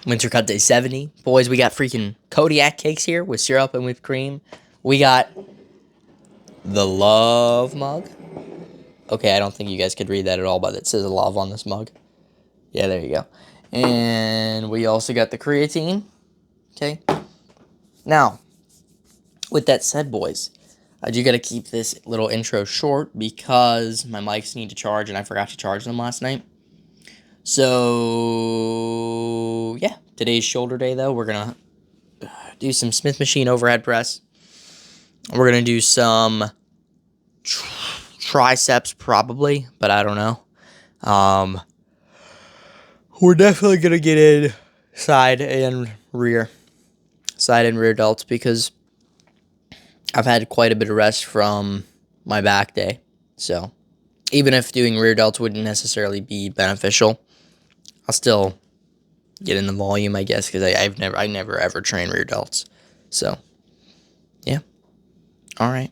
Winter Cut Day 70. Boys, we got freaking Kodiak cakes here with syrup and whipped cream. We got the love mug. Okay, I don't think you guys could read that at all, but it says love on this mug. Yeah, there you go. And we also got the creatine. Okay. Now, with that said, boys, I do got to keep this little intro short because my mics need to charge and I forgot to charge them last night. So, yeah, today's shoulder day, though. We're going to do some Smith machine overhead press. We're going to do some triceps, probably, but I don't know. We're definitely going to get in side and rear delts because I've had quite a bit of rest from my back day. So, even if doing rear delts wouldn't necessarily be beneficial, I'll still get in the volume, I guess, because I never ever train rear delts. So, yeah. All right.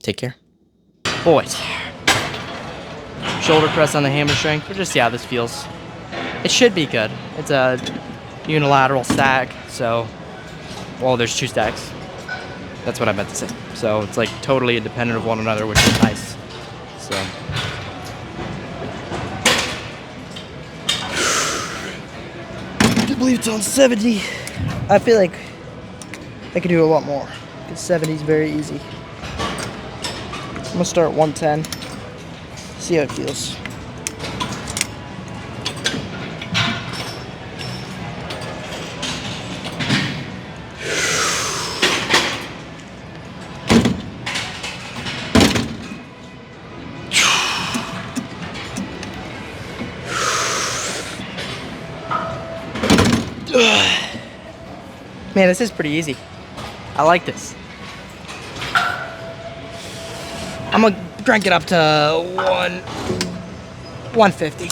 Take care. Boys. Shoulder press on the hammer strength. We'll just see how this feels. It should be good. It's a unilateral stack, so, well, there's two stacks. That's what I meant to say. So it's like totally independent of one another, which is nice. So. I believe it's on 70. I feel like I could do a lot more because 70 is very easy. I'm gonna start 110. See how it feels. Man, this is pretty easy. I like this. I'm gonna crank it up to 150.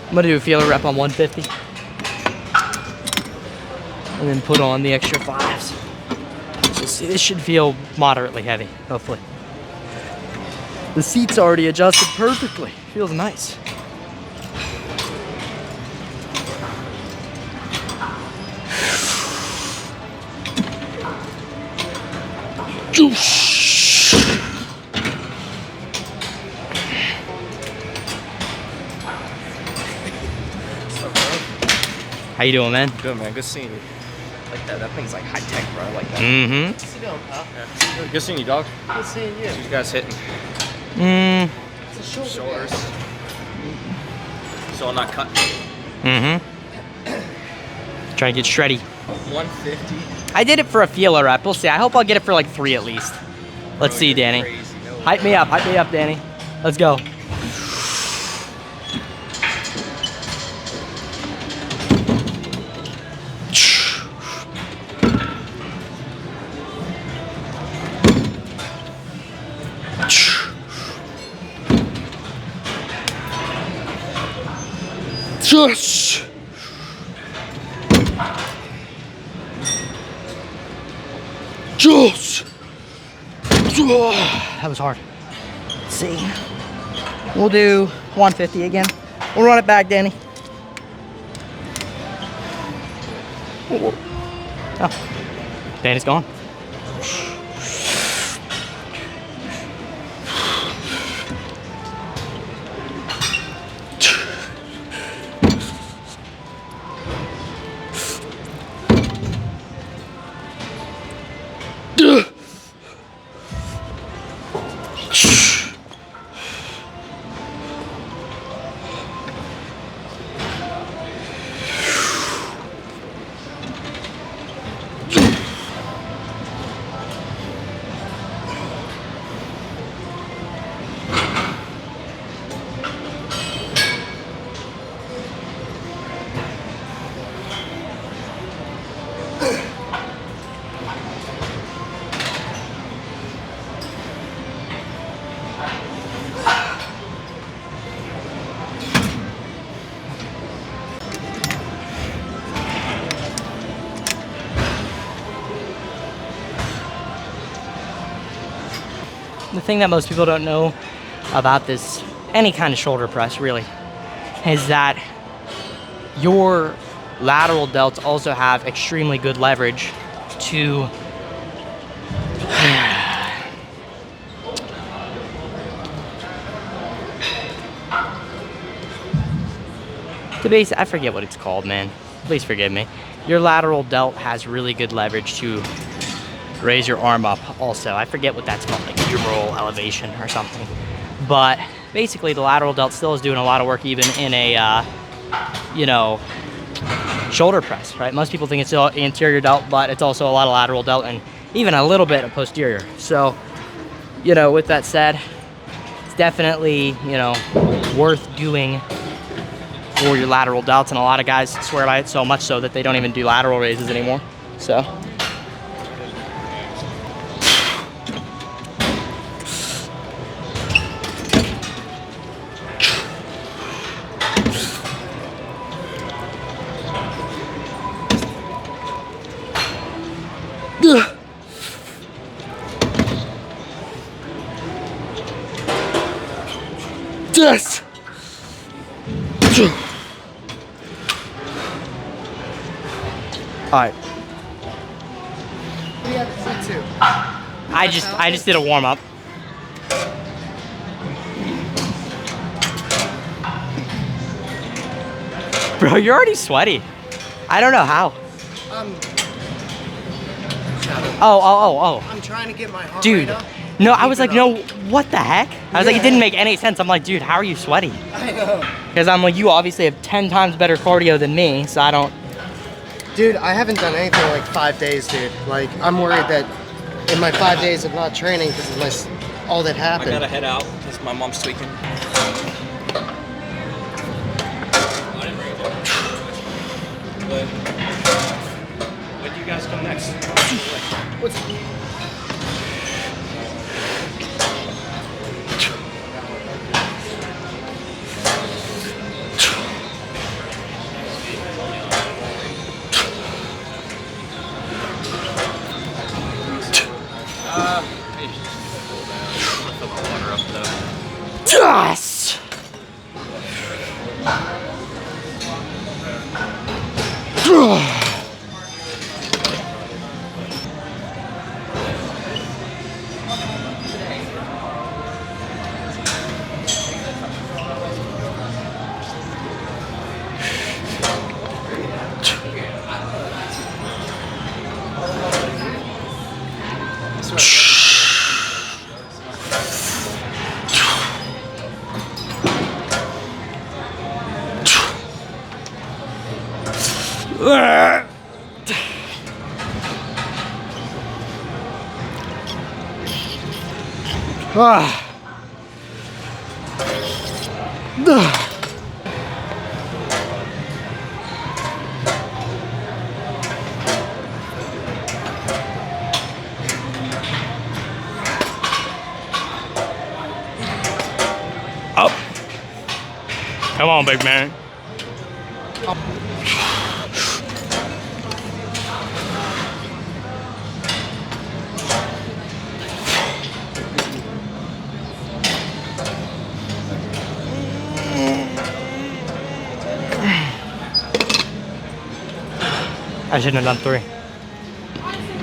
I'm gonna do a feeler rep on 150. And then put on the extra fives. So see, this should feel moderately heavy, hopefully. The seat's already adjusted perfectly. Feels nice. How you doing, man? Good, man. Good seeing you. Like that. That thing's like high tech, bro. I like that. Mm-hmm. What's you doing, pal? Yeah. Good seeing you, dog. Good seeing you. You guys hitting? It's a shoulders. So I'm not cutting. Mm-hmm. Trying to get shreddy. 150. I did it for a feeler rep. We'll see. I hope I'll get it for like 3 at least. Let's see, Danny. No. Hype me up, Danny. Let's go. Yes! Yes! That was hard. Let's see. We'll do 150 again. We'll run it back, Danny. Oh, Danny's gone. The thing that most people don't know about any kind of shoulder press really, is that your lateral delts also have extremely good leverage to I forget what it's called, man. Please forgive me. Your lateral delt has really good leverage to raise your arm up also. I forget what that's called, like humeral elevation or something. But basically the lateral delt still is doing a lot of work even in a, you know, shoulder press, right? Most people think it's anterior delt, but it's also a lot of lateral delt and even a little bit of posterior. So, you know, with that said, it's definitely, you know, worth doing for your lateral delts, and a lot of guys swear by it so much so that they don't even do lateral raises anymore. So. Yes. All right. We have C2. I just did a warm up. Bro, you're already sweaty. I don't know how. I'm trying to get my heart Dude. rate up. No, I was like, no, what the heck? I was like, it didn't make any sense. I'm like, dude, how are you sweaty? I know. Because I'm like, you obviously have 10 times better cardio than me, so I don't. Dude, I haven't done anything in like 5 days, dude. Like, I'm worried that in my 5 days of not training, because of all that happened. I gotta head out because my mom's tweaking. But when do you guys come next? Yes! Up. Come on, big man. I shouldn't have done 3.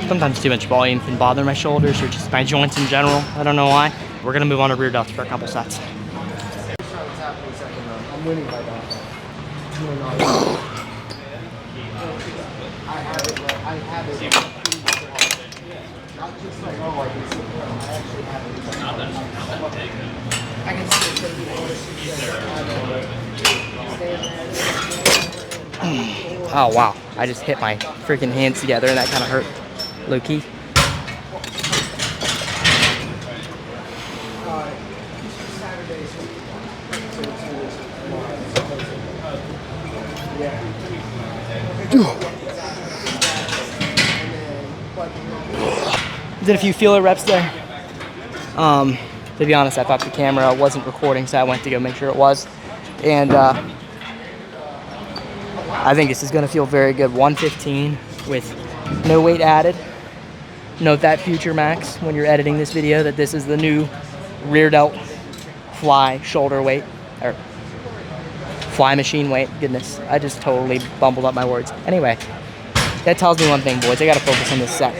Sometimes too much volume can bother my shoulders or just my joints in general. I don't know why. We're gonna move on to rear delts for a couple sets. I'm winning by that. I have it. Not just like, oh, I can see it. I actually have it. I can see it. Oh wow, I just hit my freaking hands together and that kind of hurt, low key. Did a few feeler reps there. To be honest, I thought the camera wasn't recording, so I went to go make sure it was. And I think this is gonna feel very good. 115 with no weight added. Note that, future Max, when you're editing this video, that this is the new rear delt fly shoulder weight, or fly machine weight. Goodness, I just totally bumbled up my words. Anyway, that tells me one thing, boys. I gotta focus on this set.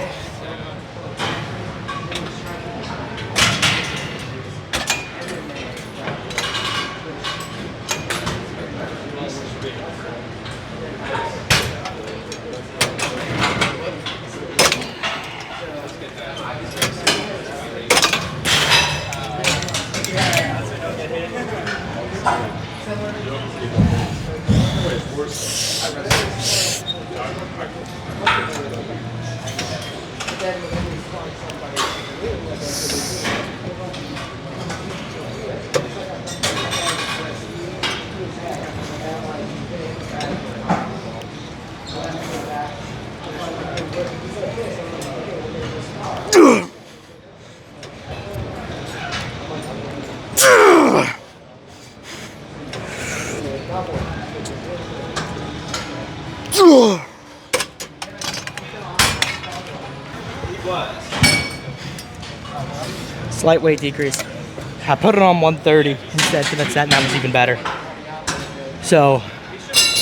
Slight weight decrease. I put it on 130 instead for that set, and that was even better. So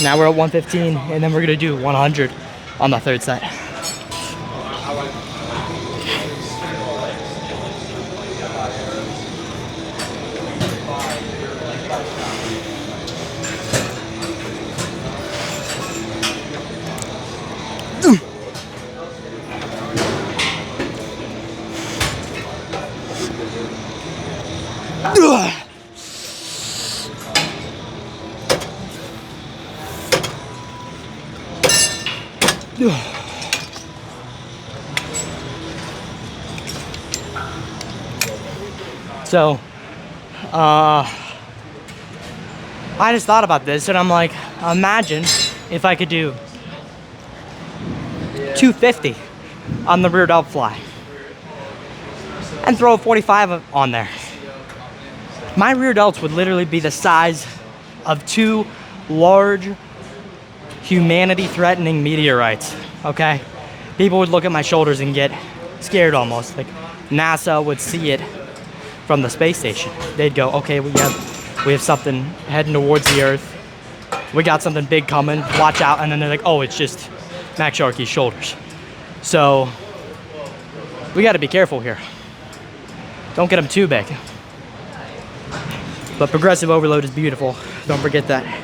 now we're at 115, and then we're gonna do 100 on the third set. So, I just thought about this, and I'm like, imagine if I could do 250 on the rear delt fly and throw a 45 on there. My rear delts would literally be the size of two large, humanity-threatening meteorites, okay? People would look at my shoulders and get scared almost. Like, NASA would see it from the space station. They'd go, okay, we have something heading towards the Earth. We got something big coming, watch out. And then they're like, oh, it's just Max Sharkey's shoulders. So we gotta be careful here. Don't get them too big. But progressive overload is beautiful. Don't forget that.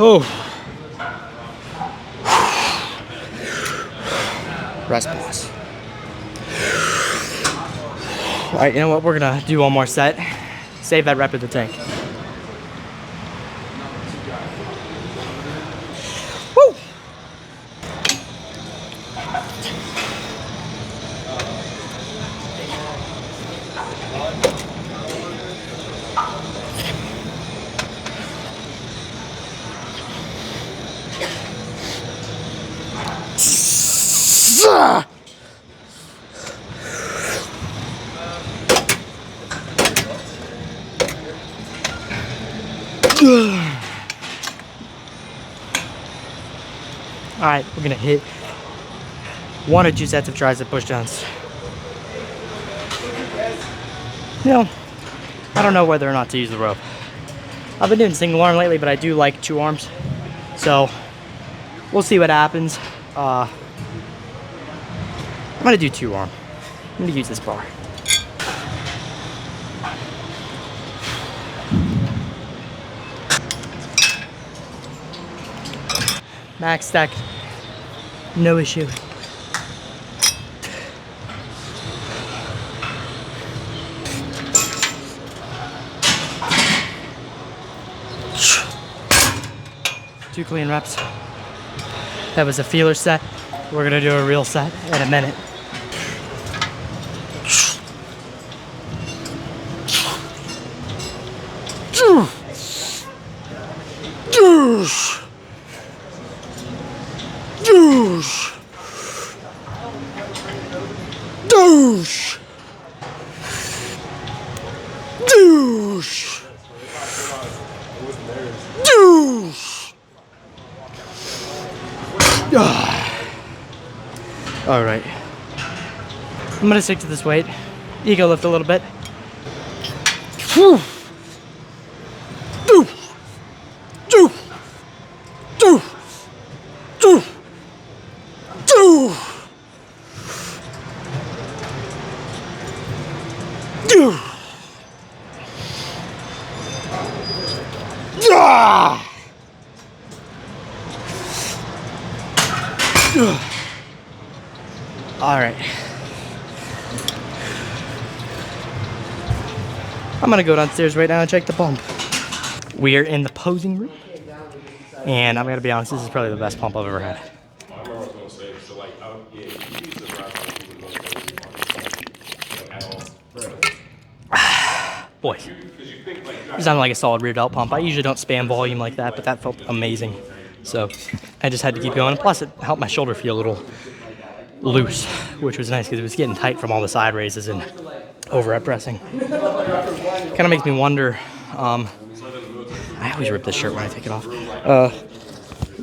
Oh. Rest pause. All right, you know what? We're gonna do one more set. Save that rep at the tank. Woo! All right, we're gonna hit 1 or 2 sets of tricep pushdowns. You know, I don't know whether or not to use the rope. I've been doing single arm lately, but I do like 2 arms. So we'll see what happens. I'm gonna do 2 arm. I'm gonna use this bar. Max stack, no issue. Two clean reps. That was a feeler set. We're gonna do a real set in a minute. Douche. Douche. Douche. All right. I'm gonna stick to this weight. Ego lift a little bit. Whew. Douche. Douche. Douche. Douche. Douche. Douche. Ah! All right. I'm gonna go downstairs right now and check the pump. We are in the posing room, and I'm gonna be honest, this is probably the best pump I've ever had. Boy, he's on like a solid rear delt pump. I usually don't spam volume like that, but that felt amazing. So I just had to keep going. Plus, it helped my shoulder feel a little loose, which was nice because it was getting tight from all the side raises and over rep pressing. Kind of makes me wonder. I always rip this shirt when I take it off.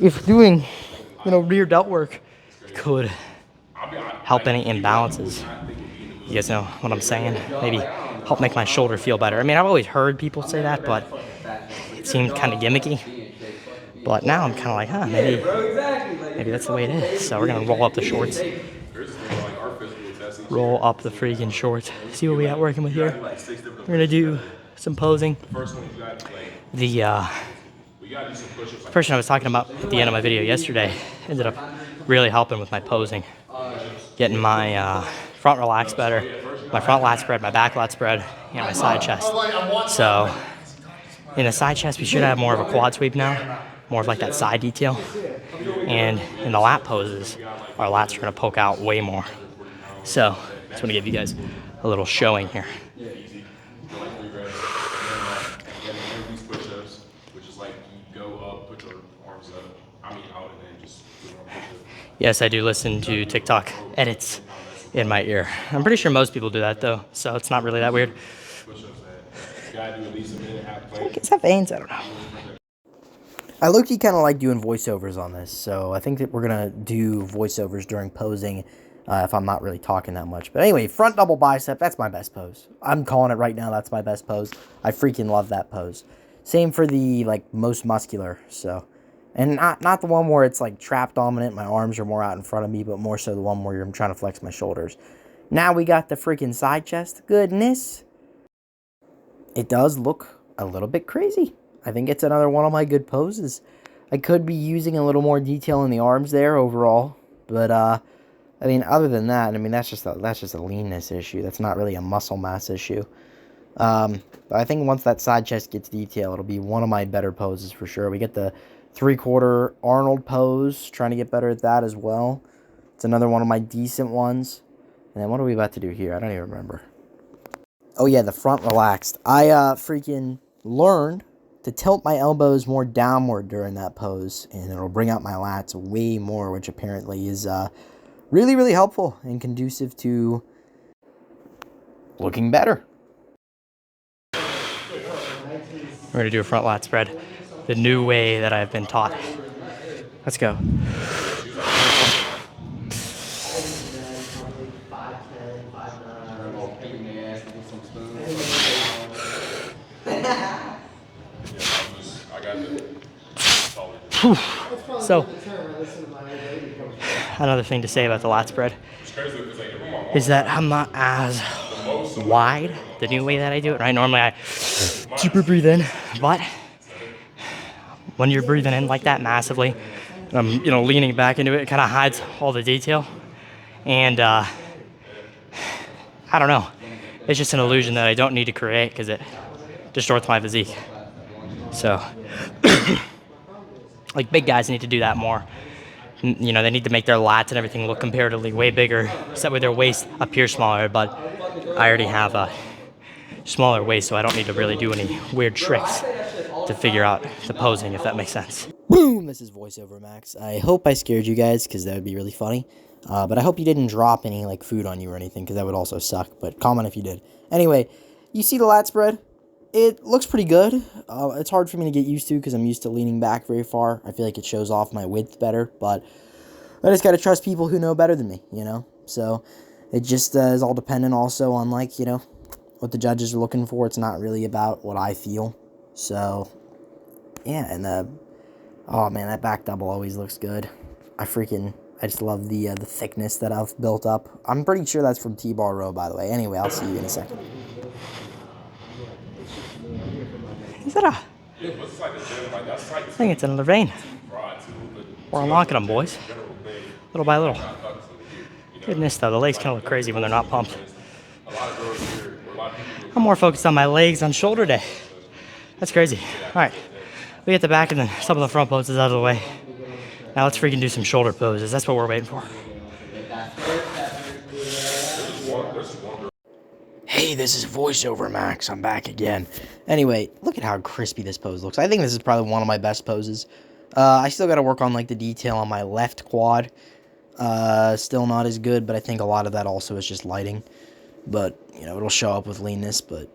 If doing, rear delt work could help any imbalances. You guys know what I'm saying? Maybe help make my shoulder feel better. I mean, I've always heard people say that, but it seemed kind of gimmicky. But now I'm kind of like, maybe that's the way it is. So we're gonna roll up the shorts. Roll up the freaking shorts. See what we got working with here. We're gonna do some posing. The person I was talking about at the end of my video yesterday ended up really helping with my posing. Getting my front relaxed better, my front lat spread, my back lat spread, and my side chest. So in the side chest, we should have more of a quad sweep now, more of like that side detail. And in the lat poses, our lats are gonna poke out way more. So just wanna give you guys a little showing here. Yes, I do listen to TikTok edits in my ear. I'm pretty sure most people do that though, so it's not really that weird. I guess have veins, I don't know. I low-key kind of like doing voiceovers on this, so I think that we're going to do voiceovers during posing if I'm not really talking that much. But anyway, front double bicep, that's my best pose. I'm calling it right now, that's my best pose. I freaking love that pose. Same for the, most muscular, so. And not the one where it's, trap dominant, my arms are more out in front of me, but more so the one where I'm trying to flex my shoulders. Now we got the freaking side chest. Goodness. It does look a little bit crazy. I think it's another one of my good poses. I could be using a little more detail in the arms there overall, but other than that, that's just a leanness issue. That's not really a muscle mass issue. But I think once that side chest gets detail, it'll be one of my better poses for sure. We get the 3/4 Arnold pose, trying to get better at that as well. It's another one of my decent ones. And then what are we about to do here? I don't even remember. Oh yeah, the front relaxed. I freaking learned to tilt my elbows more downward during that pose, and it'll bring out my lats way more, which apparently is really, really helpful and conducive to looking better. We're gonna do a front lat spread the new way that I've been taught. Let's go. So, another thing to say about the lat spread is that I'm not as wide the new way that I do it, right? Normally I super breathe in, but when you're breathing in like that massively, leaning back into it, it kind of hides all the detail. And I don't know, it's just an illusion that I don't need to create because it distorts my physique. So, big guys need to do that more. They need to make their lats and everything look comparatively way bigger, so that way their waist appears smaller, but I already have a smaller waist, so I don't need to really do any weird tricks to figure out the posing, if that makes sense. Boom! this is VoiceOver Max. I hope I scared you guys, because that would be really funny. But I hope you didn't drop any, like, food on you or anything, because that would also suck. But comment if you did. Anyway, you see the lat spread? It looks pretty good. It's hard for me to get used to, because I'm used to leaning back very far. I feel like it shows off my width better, but I just gotta trust people who know better than me, you know? So, it just is all dependent also on, like, you know, what the judges are looking for. It's not really about what I feel. So, yeah, and oh man, that back double always looks good. I just love the thickness that I've built up. I'm pretty sure that's from T-bar row, by the way. Anyway, I'll see you in a second. Is that I think it's in Lorraine. We're unlocking them, boys. Little by little. Goodness, though, the legs kind of look crazy when they're not pumped. I'm more focused on my legs on shoulder day. That's crazy. All right, we get the back and then some of the front poses out of the way. Now let's freaking do some shoulder poses. That's what we're waiting for. Hey, this is VoiceOver Max. I'm back again. Anyway, look at how crispy this pose looks. I think this is probably one of my best poses. I still got to work on, like, the detail on my left quad. Still not as good, but I think a lot of that also is just lighting. But, you know, it'll show up with leanness. But,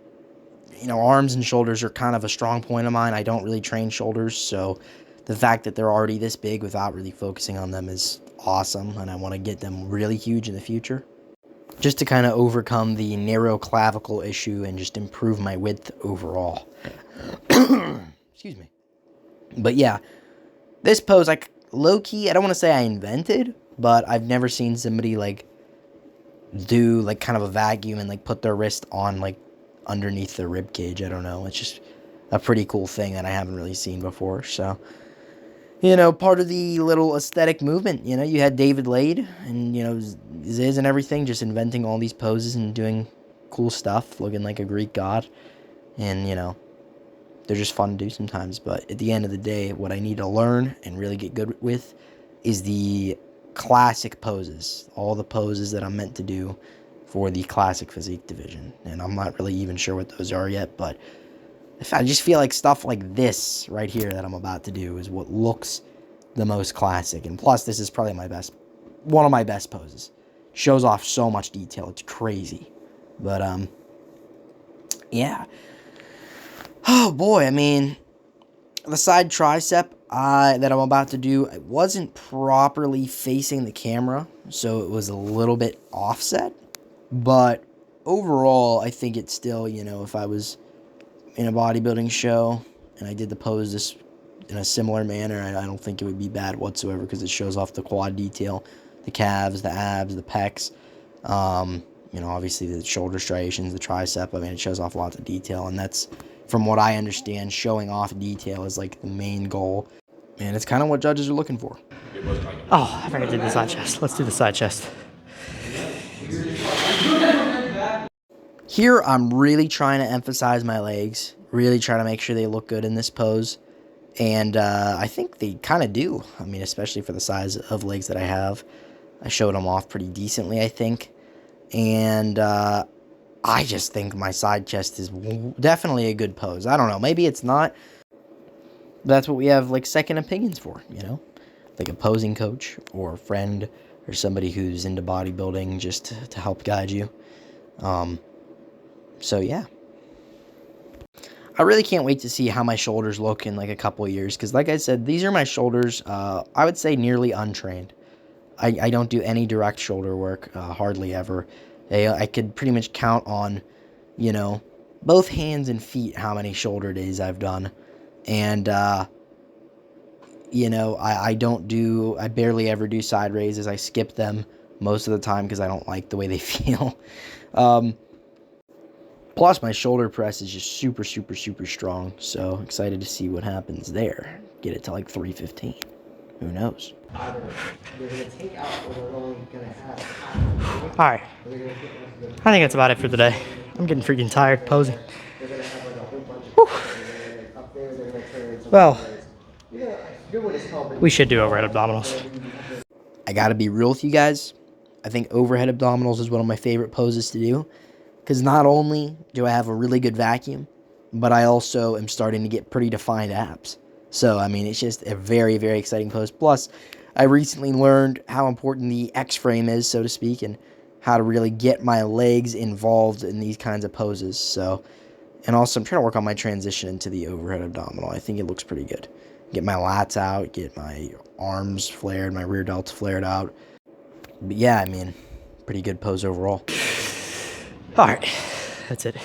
you know, arms and shoulders are kind of a strong point of mine. I don't really train shoulders, so the fact that they're already this big without really focusing on them is awesome, and I want to get them really huge in the future, just to kind of overcome the narrow clavicle issue and just improve my width overall. Excuse me. But yeah, this pose, like, low-key, I don't want to say I invented, but I've never seen somebody, like, do, like, kind of a vacuum and, like, put their wrist on, like, underneath the rib cage. I don't know. It's just a pretty cool thing that I haven't really seen before, so, you know, part of the little aesthetic movement. You know, you had David Lade and, you know, Ziz and everything, just inventing all these poses and doing cool stuff, looking like a Greek god. And, you know, they're just fun to do sometimes. But at the end of the day, what I need to learn and really get good with is the classic poses. All the poses that I'm meant to do for the classic physique division. And I'm not really even sure what those are yet, but I just feel like stuff like this right here that I'm about to do is what looks the most classic. And plus, this is probably one of my best poses. Shows off so much detail. It's crazy. But, yeah. Oh, boy. I mean, the side tricep that I'm about to do, I wasn't properly facing the camera, so it was a little bit offset. But overall, I think it's still, you know, if I was in a bodybuilding show and I did the pose this in a similar manner, I don't think it would be bad whatsoever, because it shows off the quad detail, the calves, the abs, the pecs, you know, obviously the shoulder striations, the tricep. I mean, it shows off lots of detail, and that's, from what I understand, showing off detail is like the main goal, and it's kind of what judges are looking for. Oh, I forgot to do the side chest. Let's do the side chest. Here, I'm really trying to emphasize my legs, really trying to make sure they look good in this pose, and I think they kind of do. I mean, especially for the size of legs that I have. I showed them off pretty decently, I think, and I just think my side chest is definitely a good pose. I don't know, maybe it's not, but that's what we have, like, second opinions for, you know? Like a posing coach or a friend or somebody who's into bodybuilding just to help guide you. So, yeah. I really can't wait to see how my shoulders look in, like, a couple of years. Because, like I said, these are my shoulders, I would say nearly untrained. I don't do any direct shoulder work, hardly ever. I could pretty much count on, you know, both hands and feet how many shoulder days I've done. And, you know, I barely ever do side raises. I skip them most of the time because I don't like the way they feel. Plus, my shoulder press is just super, super, super strong. So, excited to see what happens there. Get it to like 315. Who knows? Either they're going to take out or they're only going to add. All right. I think that's about it for the day. I'm getting freaking tired posing. They're going to have like a whole bunch Whew. of up there. They're going to turn some. Well, Yeah, good what it's called. we should do overhead abdominals. I gotta be real with you guys. I think overhead abdominals is one of my favorite poses to do. Because not only do I have a really good vacuum, but I also am starting to get pretty defined abs. So, I mean, it's just a very, very exciting pose. Plus, I recently learned how important the X-frame is, so to speak, and how to really get my legs involved in these kinds of poses. So, and also I'm trying to work on my transition into the overhead abdominal. I think it looks pretty good. Get my lats out, get my arms flared, my rear delts flared out. But yeah, I mean, pretty good pose overall. All right, that's it.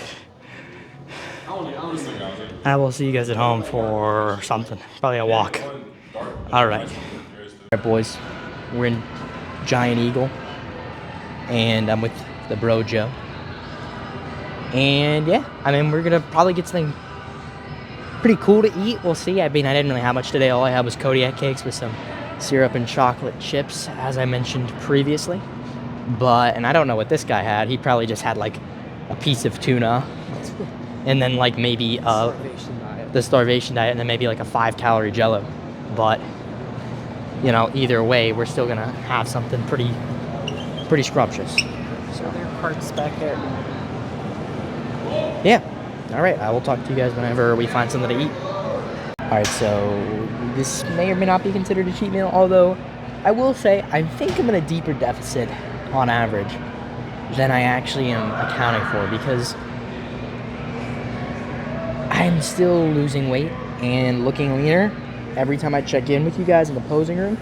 I will see you guys at home for something, probably a walk. All right. All right, boys, we're in Giant Eagle, and I'm with the bro Joe. And yeah, I mean, we're gonna probably get something pretty cool to eat. We'll see. I mean, I didn't really have much today. All I had was Kodiak cakes with some syrup and chocolate chips, as I mentioned previously. And I don't know what this guy had. He probably just had like a piece of tuna, and then like maybe the starvation diet, and then maybe like a 5-calorie Jello. But you know, either way, we're still gonna have something pretty scrumptious. So There are carts back there. yeah. All right, I will talk to you guys whenever we find something to eat. All right, so this may or may not be considered a cheat meal, although I will say I think I'm in a deeper deficit on average than I actually am accounting for, because I'm still losing weight and looking leaner every time I check in with you guys in the posing room.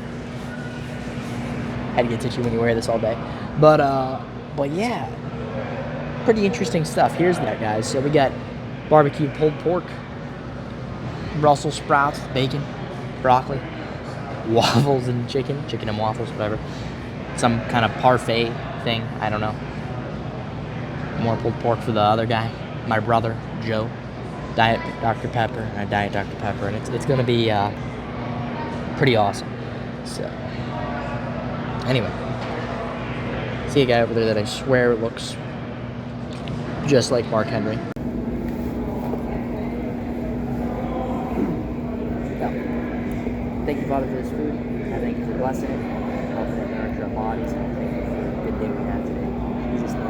Had to get tissue when you wear this all day. But yeah, pretty interesting stuff. Here's that, guys. So we got barbecue pulled pork, Brussels sprouts, bacon, broccoli, waffles and chicken and waffles, whatever. Some kind of parfait thing, I don't know. More pulled pork for the other guy, my brother, Joe. Diet Dr. Pepper, and I Diet Dr. Pepper, and it's gonna be pretty awesome. So, anyway, see a guy over there that I swear looks just like Mark Henry. Thank you, Father, for this food. I thank you for blessing it. Help it nourish our bodies. And thank you for the good day we have today. In Jesus' name.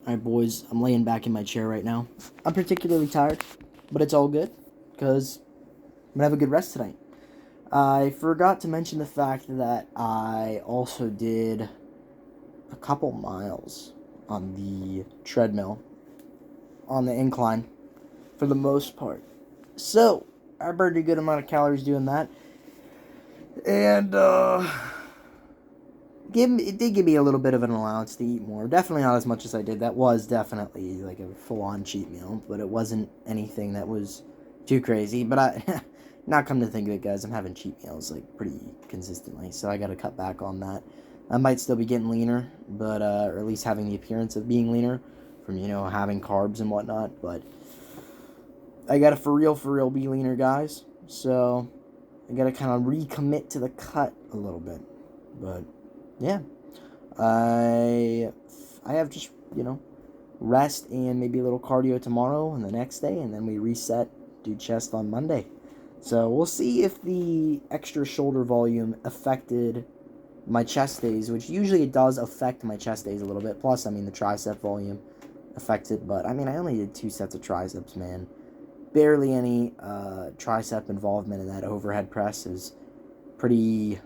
Alright, boys, I'm laying back in my chair right now. I'm particularly tired, but it's all good, because I'm gonna have a good rest tonight. I forgot to mention the fact that I also did a couple miles on the treadmill, on the incline, for the most part. So, I burned a good amount of calories doing that. And, it did give me a little bit of an allowance to eat more. Definitely not as much as I did. That was definitely like a full-on cheat meal, but it wasn't anything that was too crazy. But I, not come to think of it, guys, I'm having cheat meals like pretty consistently, so I got to cut back on that. I might still be getting leaner, but or at least having the appearance of being leaner from, you know, having carbs and whatnot. But I got to for real be leaner, guys. So I got to kind of recommit to the cut a little bit. But yeah, I have just, you know, rest and maybe a little cardio tomorrow and the next day, and then we reset, do chest on Monday. So we'll see if the extra shoulder volume affected my chest days, which usually it does affect my chest days a little bit. Plus, I mean, the tricep volume affected, but I mean, I only did 2 sets of triceps, man. Barely any tricep involvement in that overhead press. Is pretty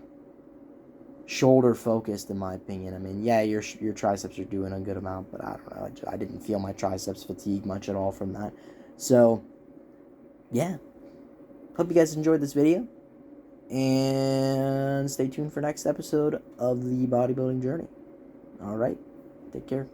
shoulder focused in my opinion. I mean, yeah, your triceps are doing a good amount, but I don't know, I didn't feel my triceps fatigue much at all from that. So yeah, hope you guys enjoyed this video, and stay tuned for next episode of the bodybuilding journey. All right, take care.